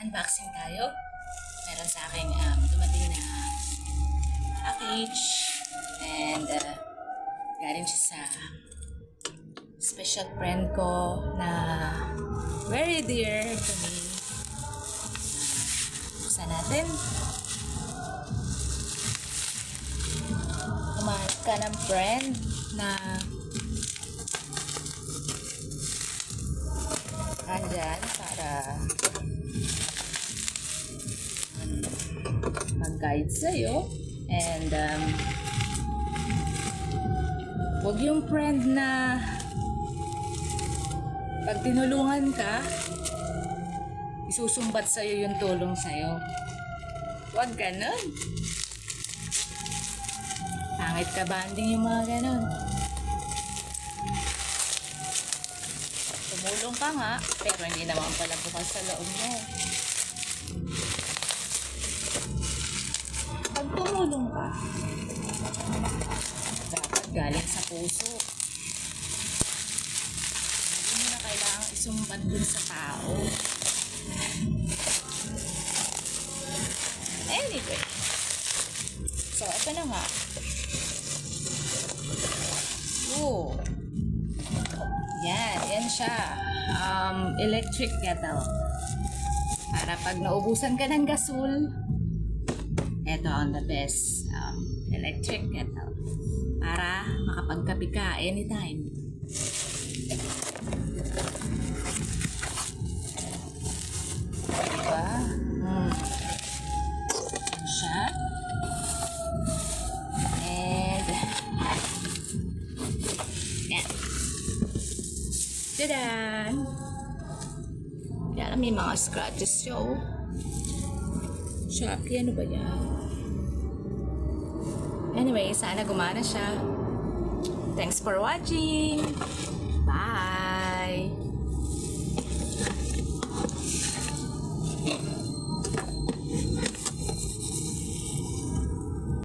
unboxing tayo. Meron sa akin dumating na package and galing siya sa special friend ko na very dear to me. Buksan natin. Kumahanap ka ng friend na andyan para mag-guide sa'yo. And huwag yung friend na pag tinulungan ka, isusumbat sa'yo yung tulong sa'yo. Huwag ganon. Pangit ka banding yung mga ganon. Tumulong ka nga, pero hindi naman pala bukas sa loob mo. Pag tumulong ka, dapat galing sa puso. Hindi mo na kailangang isumbat dun sa tao. Anyway, so ito na nga. Oh. Yan siya. Electric kettle. Para pag naubusan ka ng gasol, ito ang the best electric kettle. Para makapagkape ka anytime. Diba? Yan siya. And yan. Tadaan! Kaya may mga scratches siya, oh. Shopee, ano ba yan? Anyway, sana gumana siya. Thanks for watching! Bye!